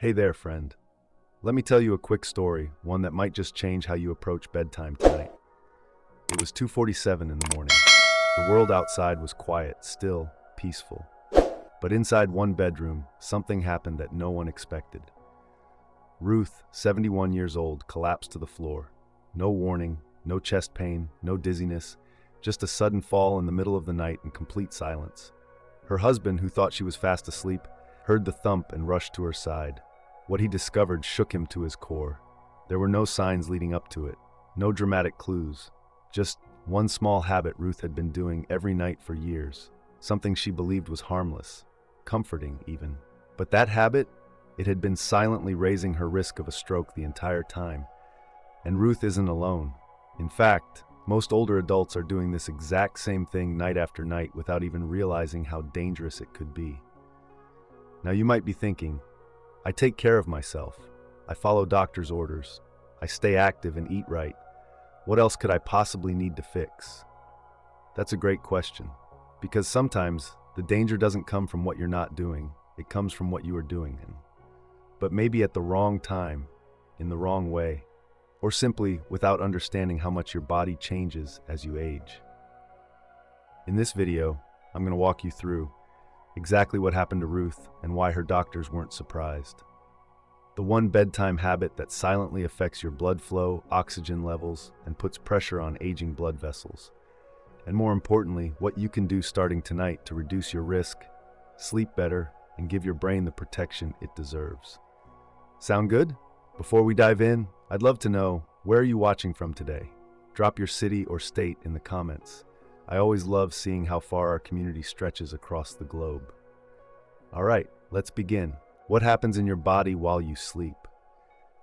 Hey there, friend. Let me tell you a quick story, one that might just change how you approach bedtime tonight. It was 2:47 in the morning. The world outside was quiet, still, peaceful. But inside one bedroom, something happened that no one expected. Ruth, 71 years old, collapsed to the floor. No warning, no chest pain, no dizziness, just a sudden fall in the middle of the night and complete silence. Her husband, who thought she was fast asleep, heard the thump and rushed to her side. What he discovered shook him to his core. There were no signs leading up to it, no dramatic clues, just one small habit Ruth had been doing every night for years, something she believed was harmless, comforting even. But that habit, it had been silently raising her risk of a stroke the entire time. And Ruth isn't alone. In fact, most older adults are doing this exact same thing night after night without even realizing how dangerous it could be. Now you might be thinking, I take care of myself. I follow doctor's orders. I stay active and eat right. What else could I possibly need to fix? That's a great question, because sometimes the danger doesn't come from what you're not doing. It comes from what you are doing. But maybe at the wrong time, in the wrong way, or simply without understanding how much your body changes as you age. In this video, I'm going to walk you through exactly what happened to Ruth and why her doctors weren't surprised. The one bedtime habit that silently affects your blood flow, oxygen levels, and puts pressure on aging blood vessels. And more importantly, what you can do starting tonight to reduce your risk, sleep better, and give your brain the protection it deserves. Sound good? Before we dive in, I'd love to know, where are you watching from today? Drop your city or state in the comments. I always love seeing how far our community stretches across the globe. All right, let's begin. What happens in your body while you sleep?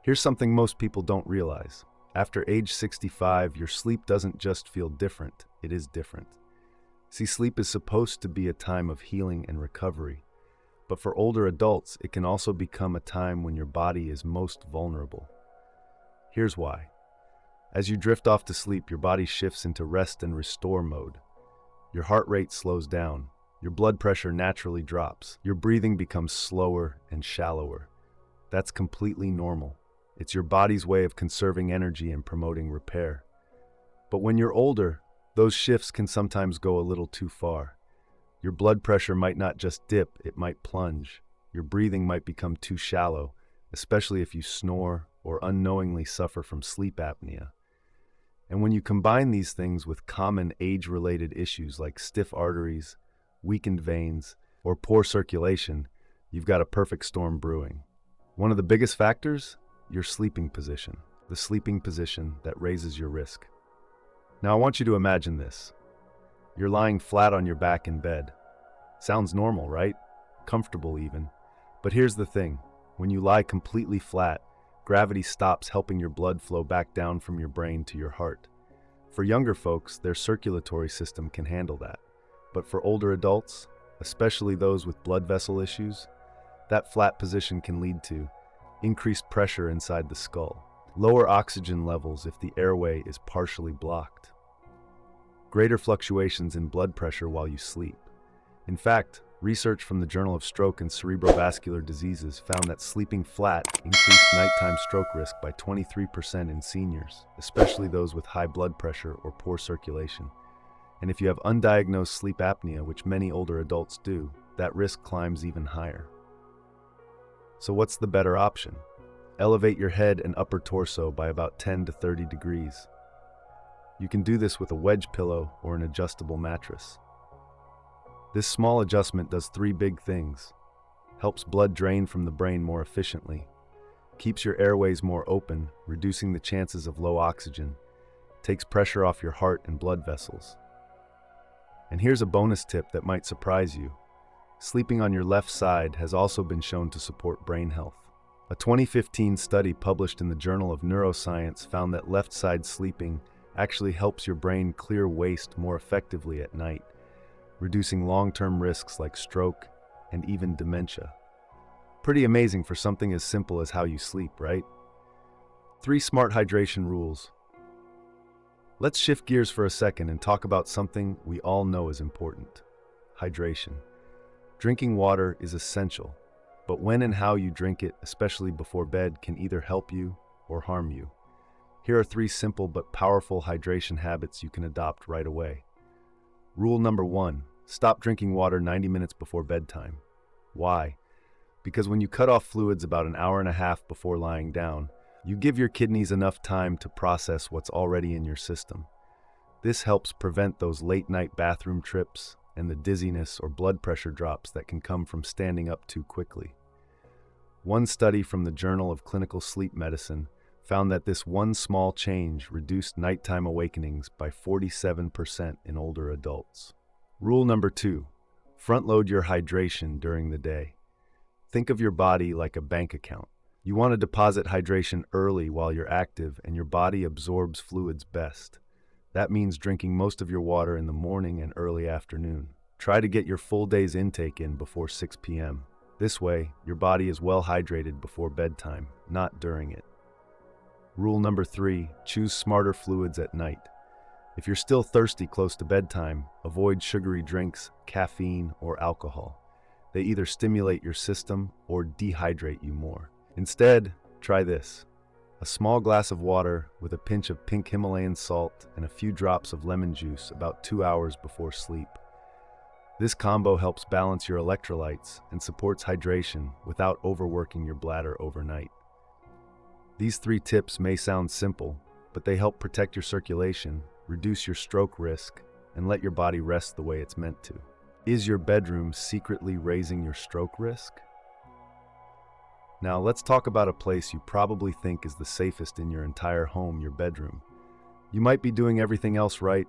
Here's something most people don't realize. After age 65, your sleep doesn't just feel different, it is different. See, sleep is supposed to be a time of healing and recovery. But for older adults, it can also become a time when your body is most vulnerable. Here's why. As you drift off to sleep, your body shifts into rest and restore mode. Your heart rate slows down. Your blood pressure naturally drops. Your breathing becomes slower and shallower. That's completely normal. It's your body's way of conserving energy and promoting repair. But when you're older, those shifts can sometimes go a little too far. Your blood pressure might not just dip, it might plunge. Your breathing might become too shallow, especially if you snore or unknowingly suffer from sleep apnea. And when you combine these things with common age-related issues like stiff arteries, weakened veins, or poor circulation, you've got a perfect storm brewing. One of the biggest factors? Your sleeping position. The sleeping position that raises your risk. Now I want you to imagine this. You're lying flat on your back in bed. Sounds normal, right? Comfortable even. But here's the thing. When you lie completely flat, gravity stops helping your blood flow back down from your brain to your heart. For younger folks, their circulatory system can handle that. But for older adults, especially those with blood vessel issues, that flat position can lead to increased pressure inside the skull, lower oxygen levels if the airway is partially blocked, greater fluctuations in blood pressure while you sleep. In fact, research from the Journal of Stroke and Cerebrovascular Diseases found that sleeping flat increased nighttime stroke risk by 23% in seniors, especially those with high blood pressure or poor circulation. And if you have undiagnosed sleep apnea, which many older adults do, that risk climbs even higher. So what's the better option? Elevate your head and upper torso by about 10 to 30 degrees. You can do this with a wedge pillow or an adjustable mattress. This small adjustment does three big things. Helps blood drain from the brain more efficiently, keeps your airways more open, reducing the chances of low oxygen, takes pressure off your heart and blood vessels. And here's a bonus tip that might surprise you. Sleeping on your left side has also been shown to support brain health. A 2015 study published in the Journal of Neuroscience found that left side sleeping actually helps your brain clear waste more effectively at night, reducing long-term risks like stroke and even dementia. Pretty amazing for something as simple as how you sleep, right? 3 smart hydration rules. Let's shift gears for a second and talk about something we all know is important: hydration. Drinking water is essential. But when and how you drink it, especially before bed, can either help you or harm you. Here are 3 simple but powerful hydration habits you can adopt right away. Rule number 1, stop drinking water 90 minutes before bedtime. Why? Because when you cut off fluids about an hour and a half before lying down, you give your kidneys enough time to process what's already in your system. This helps prevent those late-night bathroom trips and the dizziness or blood pressure drops that can come from standing up too quickly. One study from the Journal of Clinical Sleep Medicine found that this one small change reduced nighttime awakenings by 47% in older adults. Rule number 2, front-load your hydration during the day. Think of your body like a bank account. You want to deposit hydration early while you're active and your body absorbs fluids best. That means drinking most of your water in the morning and early afternoon. Try to get your full day's intake in before 6 p.m. This way, your body is well hydrated before bedtime, not during it. Rule number 3, choose smarter fluids at night. If you're still thirsty close to bedtime, avoid sugary drinks, caffeine, or alcohol. They either stimulate your system or dehydrate you more. Instead, try this. A small glass of water with a pinch of pink Himalayan salt and a few drops of lemon juice about 2 hours before sleep. This combo helps balance your electrolytes and supports hydration without overworking your bladder overnight. These 3 tips may sound simple, but they help protect your circulation, reduce your stroke risk, and let your body rest the way it's meant to. Is your bedroom secretly raising your stroke risk? Now let's talk about a place you probably think is the safest in your entire home, your bedroom. You might be doing everything else right,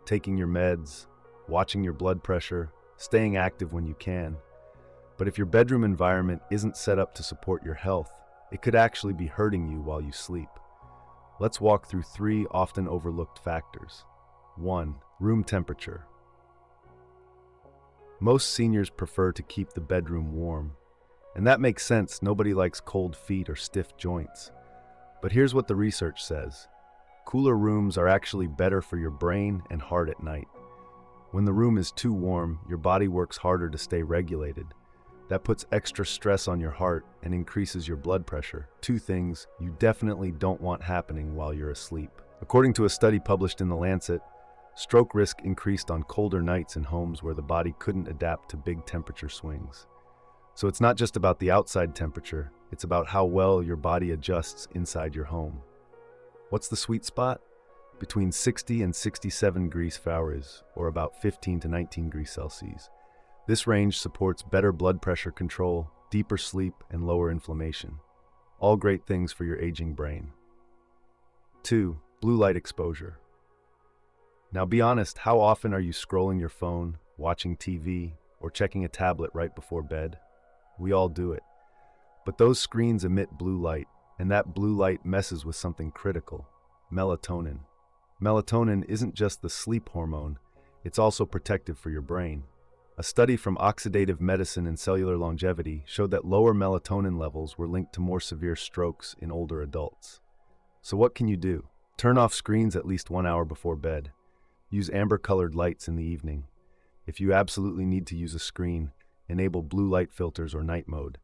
taking your meds, watching your blood pressure, staying active when you can. But if your bedroom environment isn't set up to support your health, it could actually be hurting you while you sleep. Let's walk through 3 often overlooked factors. 1. Room temperature. Most seniors prefer to keep the bedroom warm. And that makes sense, nobody likes cold feet or stiff joints. But here's what the research says. Cooler rooms are actually better for your brain and heart at night. When the room is too warm, your body works harder to stay regulated. That puts extra stress on your heart and increases your blood pressure. 2 things you definitely don't want happening while you're asleep. According to a study published in The Lancet, stroke risk increased on colder nights in homes where the body couldn't adapt to big temperature swings. So it's not just about the outside temperature, it's about how well your body adjusts inside your home. What's the sweet spot? Between 60 and 67 degrees Fahrenheit, or about 15 to 19 degrees Celsius. This range supports better blood pressure control, deeper sleep, and lower inflammation. All great things for your aging brain. 2. Blue light exposure. Now be honest, how often are you scrolling your phone, watching TV, or checking a tablet right before bed? We all do it. But those screens emit blue light, and that blue light messes with something critical, melatonin. Melatonin isn't just the sleep hormone, it's also protective for your brain. A study from Oxidative Medicine and Cellular Longevity showed that lower melatonin levels were linked to more severe strokes in older adults. So what can you do? Turn off screens at least 1 hour before bed. Use amber-colored lights in the evening. If you absolutely need to use a screen, enable blue light filters or night mode.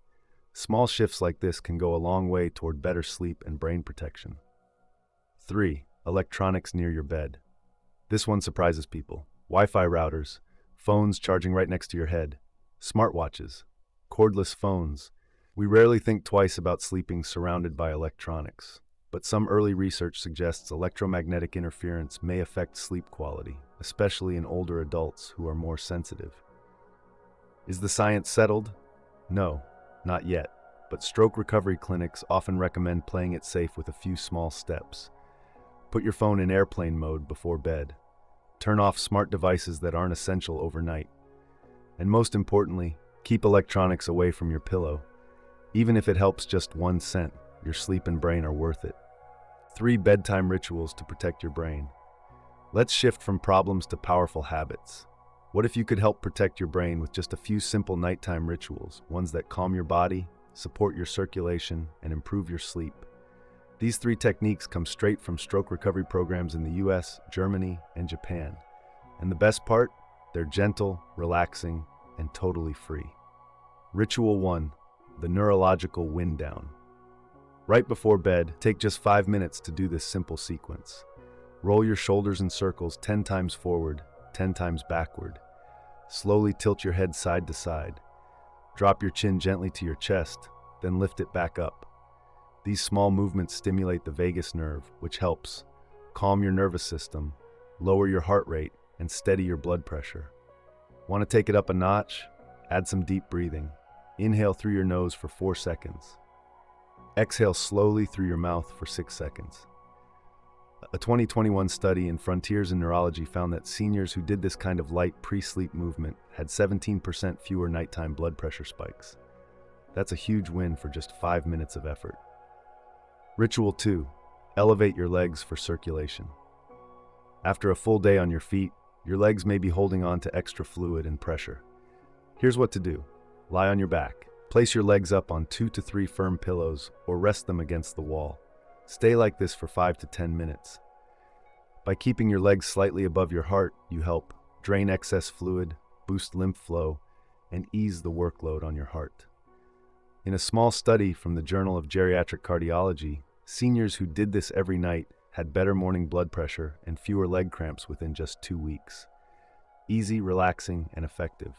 Small shifts like this can go a long way toward better sleep and brain protection. 3. Electronics near your bed. This one surprises people. Wi-Fi routers, phones charging right next to your head, smartwatches, cordless phones. We rarely think twice about sleeping surrounded by electronics, but some early research suggests electromagnetic interference may affect sleep quality, especially in older adults who are more sensitive. Is the science settled? No, not yet, but stroke recovery clinics often recommend playing it safe with a few small steps. Put your phone in airplane mode before bed. Turn off smart devices that aren't essential overnight. And most importantly, keep electronics away from your pillow. Even if it helps just 1 cent, your sleep and brain are worth it. 3 bedtime rituals to protect your brain. Let's shift from problems to powerful habits. What if you could help protect your brain with just a few simple nighttime rituals, ones that calm your body, support your circulation, and improve your sleep? These 3 techniques come straight from stroke recovery programs in the US, Germany, and Japan. And the best part? They're gentle, relaxing, and totally free. Ritual 1. the neurological wind down. Right before bed, take just 5 minutes to do this simple sequence. Roll your shoulders in circles 10 times forward, 10 times backward. Slowly tilt your head side to side. Drop your chin gently to your chest, then lift it back up. These small movements stimulate the vagus nerve, which helps calm your nervous system, lower your heart rate, and steady your blood pressure. Want to take it up a notch? Add some deep breathing. Inhale through your nose for 4 seconds. Exhale slowly through your mouth for 6 seconds. A 2021 study in Frontiers in Neurology found that seniors who did this kind of light pre-sleep movement had 17% fewer nighttime blood pressure spikes. That's a huge win for just 5 minutes of effort. Ritual 2. Elevate your legs for circulation. After a full day on your feet, your legs may be holding on to extra fluid and pressure. Here's what to do. Lie on your back. Place your legs up on 2 to 3 firm pillows or rest them against the wall. Stay like this for 5 to 10 minutes. By keeping your legs slightly above your heart, you help drain excess fluid, boost lymph flow, and ease the workload on your heart. In a small study from the Journal of Geriatric Cardiology, seniors who did this every night had better morning blood pressure and fewer leg cramps within just 2 weeks. Easy, relaxing, and effective.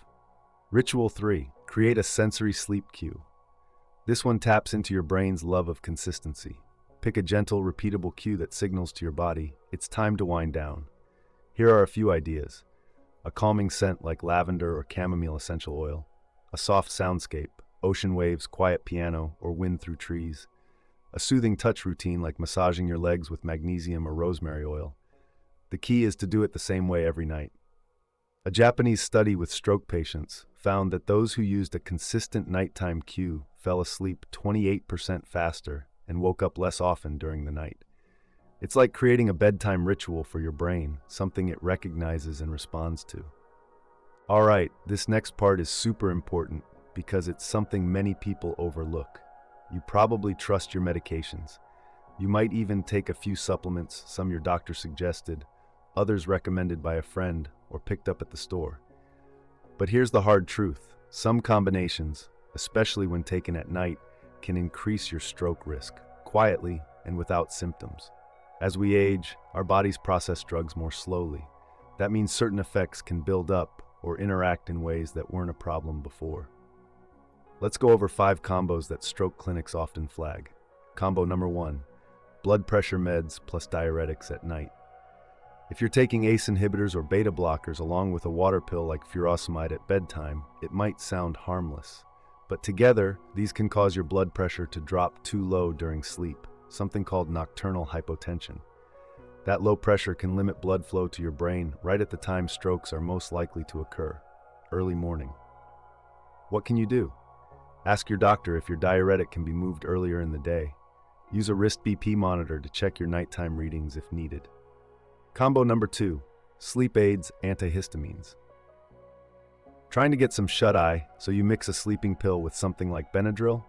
Ritual 3. Create a sensory sleep cue. This one taps into your brain's love of consistency. Pick a gentle, repeatable cue that signals to your body, it's time to wind down. Here are a few ideas. A calming scent like lavender or chamomile essential oil. A soft soundscape, ocean waves, quiet piano, or wind through trees. A soothing touch routine like massaging your legs with magnesium or rosemary oil. The key is to do it the same way every night. A Japanese study with stroke patients found that those who used a consistent nighttime cue fell asleep 28% faster and woke up less often during the night. It's like creating a bedtime ritual for your brain, something it recognizes and responds to. All right, this next part is super important because it's something many people overlook. You probably trust your medications. You might even take a few supplements, some your doctor suggested, others recommended by a friend or picked up at the store. But here's the hard truth. Some combinations, especially when taken at night, can increase your stroke risk, quietly and without symptoms. As we age, our bodies process drugs more slowly. That means certain effects can build up or interact in ways that weren't a problem before. Let's go over 5 combos that stroke clinics often flag. Combo number 1, blood pressure meds plus diuretics at night. If you're taking ACE inhibitors or beta blockers along with a water pill like furosemide at bedtime, it might sound harmless. But together, these can cause your blood pressure to drop too low during sleep, something called nocturnal hypotension. That low pressure can limit blood flow to your brain right at the time strokes are most likely to occur, early morning. What can you do? Ask your doctor if your diuretic can be moved earlier in the day. Use a wrist BP monitor to check your nighttime readings if needed. Combo number 2, sleep aids, antihistamines. Trying to get some shut-eye, so you mix a sleeping pill with something like Benadryl?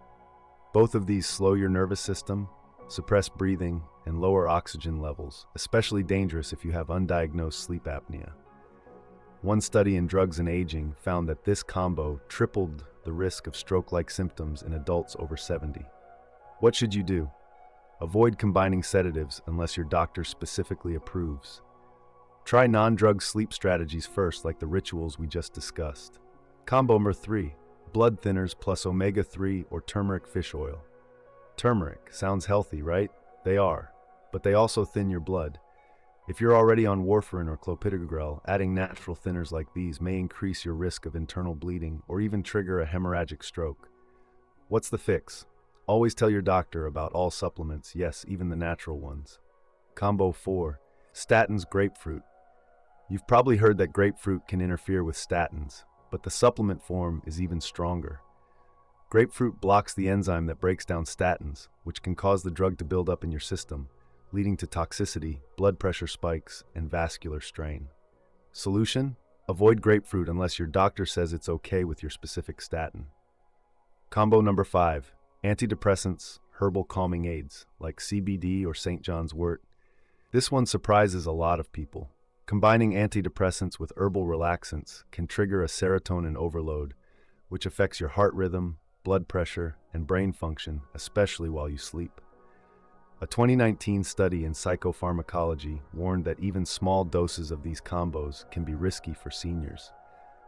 Both of these slow your nervous system, suppress breathing, and lower oxygen levels, especially dangerous if you have undiagnosed sleep apnea. One study in Drugs and Aging found that this combo tripled the risk of stroke-like symptoms in adults over 70. What should you do? Avoid combining sedatives unless your doctor specifically approves. Try non-drug sleep strategies first, like the rituals we just discussed. Combo number 3, blood thinners plus omega-3 or turmeric fish oil. Turmeric sounds healthy, right? They are, but they also thin your blood. If you're already on warfarin or clopidogrel, adding natural thinners like these may increase your risk of internal bleeding or even trigger a hemorrhagic stroke. What's the fix? Always tell your doctor about all supplements, yes, even the natural ones. Combo 4, statins grapefruit. You've probably heard that grapefruit can interfere with statins, but the supplement form is even stronger. Grapefruit blocks the enzyme that breaks down statins, which can cause the drug to build up in your system, leading to toxicity, blood pressure spikes, and vascular strain. Solution? Avoid grapefruit unless your doctor says it's okay with your specific statin. Combo number 5, antidepressants, herbal calming aids, like CBD or St. John's wort. This one surprises a lot of people. Combining antidepressants with herbal relaxants can trigger a serotonin overload, which affects your heart rhythm, blood pressure, and brain function, especially while you sleep. A 2019 study in psychopharmacology warned that even small doses of these combos can be risky for seniors.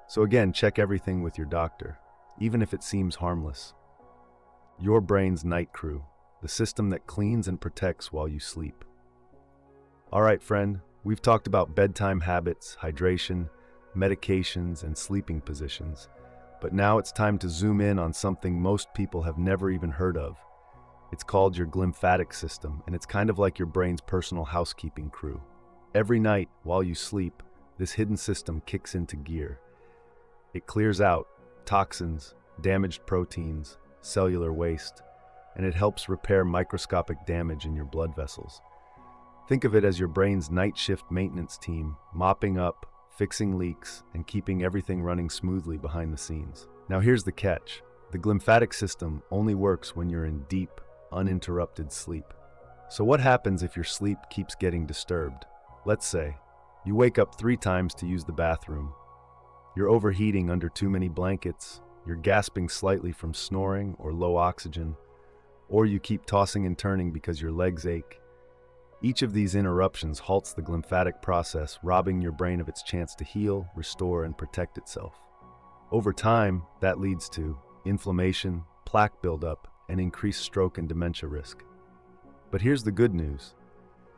So again, check everything with your doctor, even if it seems harmless. Your brain's night crew, the system that cleans and protects while you sleep. All right, friend, we've talked about bedtime habits, hydration, medications, and sleeping positions. But now it's time to zoom in on something most people have never even heard of. It's called your glymphatic system, and it's kind of like your brain's personal housekeeping crew. Every night, while you sleep, this hidden system kicks into gear. It clears out toxins, damaged proteins, cellular waste, and it helps repair microscopic damage in your blood vessels. Think of it as your brain's night shift maintenance team, mopping up, fixing leaks, and keeping everything running smoothly behind the scenes. Now here's the catch. The glymphatic system only works when you're in deep, uninterrupted sleep. So what happens if your sleep keeps getting disturbed? Let's say you wake up 3 times to use the bathroom. You're overheating under too many blankets, you're gasping slightly from snoring or low oxygen, or you keep tossing and turning because your legs ache. Each of these interruptions halts the glymphatic process, robbing your brain of its chance to heal, restore, and protect itself. Over time, that leads to inflammation, plaque buildup, and increased stroke and dementia risk. But here's the good news.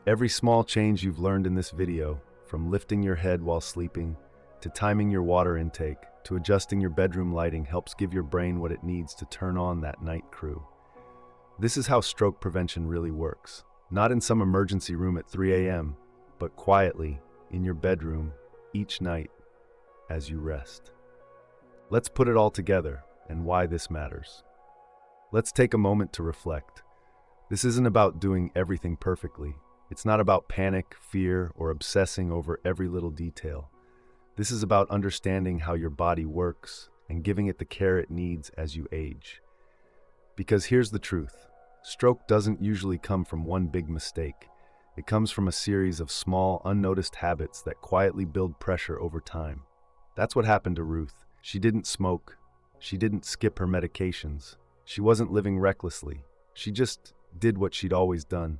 Every small change you've learned in this video, from lifting your head while sleeping, to timing your water intake, to adjusting your bedroom lighting, helps give your brain what it needs to turn on that night crew. This is how stroke prevention really works. Not in some emergency room at 3 a.m., but quietly in your bedroom each night as you rest. Let's put it all together and why this matters. Let's take a moment to reflect. This isn't about doing everything perfectly. It's not about panic, fear, or obsessing over every little detail. This is about understanding how your body works and giving it the care it needs as you age. Because here's the truth. Stroke doesn't usually come from one big mistake. It comes from a series of small, unnoticed habits that quietly build pressure over time. That's what happened to Ruth. She didn't smoke. She didn't skip her medications. She wasn't living recklessly. She just did what she'd always done.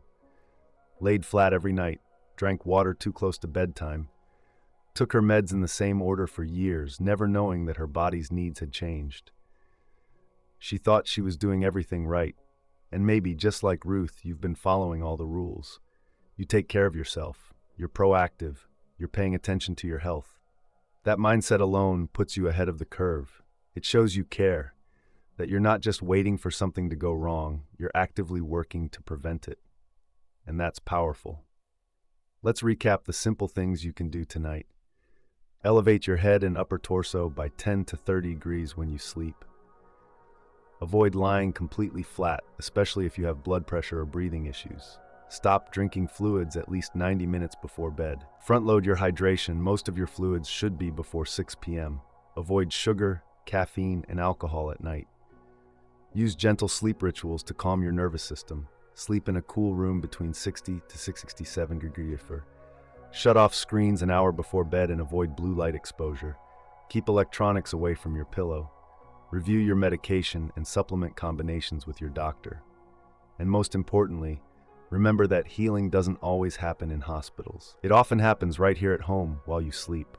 Laid flat every night, drank water too close to bedtime, took her meds in the same order for years, never knowing that her body's needs had changed. She thought she was doing everything right. And maybe, just like Ruth, you've been following all the rules. You take care of yourself. You're proactive. You're paying attention to your health. That mindset alone puts you ahead of the curve. It shows you care, that you're not just waiting for something to go wrong, you're actively working to prevent it. And that's powerful. Let's recap the simple things you can do tonight. Elevate your head and upper torso by 10 to 30 degrees when you sleep. Avoid lying completely flat, especially if you have blood pressure or breathing issues. Stop drinking fluids at least 90 minutes before bed. Front-load your hydration. Most of your fluids should be before 6 p.m. Avoid sugar, caffeine, and alcohol at night. Use gentle sleep rituals to calm your nervous system. Sleep in a cool room between 60 to 67 degrees. Shut off screens an hour before bed and avoid blue light exposure. Keep electronics away from your pillow. Review your medication and supplement combinations with your doctor. And most importantly, remember that healing doesn't always happen in hospitals. It often happens right here at home while you sleep.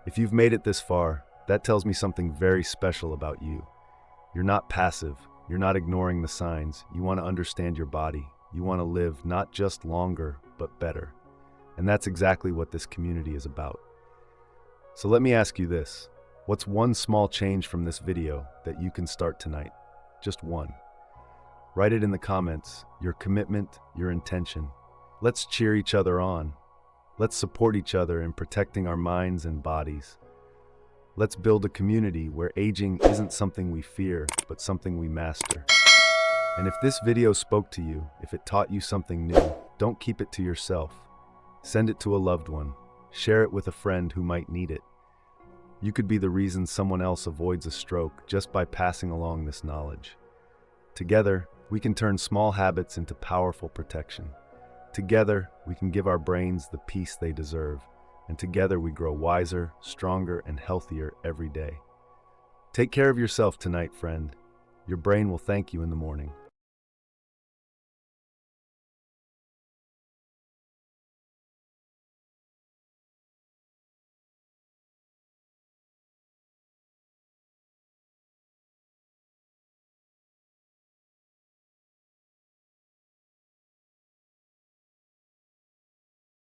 If you've made it this far, that tells me something very special about you. You're not passive. You're not ignoring the signs. You want to understand your body. You want to live not just longer, but better. And that's exactly what this community is about. So let me ask you this. What's one small change from this video that you can start tonight? Just one. Write it in the comments, your commitment, your intention. Let's cheer each other on. Let's support each other in protecting our minds and bodies. Let's build a community where aging isn't something we fear, but something we master. And if this video spoke to you, if it taught you something new, don't keep it to yourself. Send it to a loved one. Share it with a friend who might need it. You could be the reason someone else avoids a stroke just by passing along this knowledge. Together, we can turn small habits into powerful protection. Together, we can give our brains the peace they deserve. And together we grow wiser, stronger, and healthier every day. Take care of yourself tonight, friend. Your brain will thank you in the morning.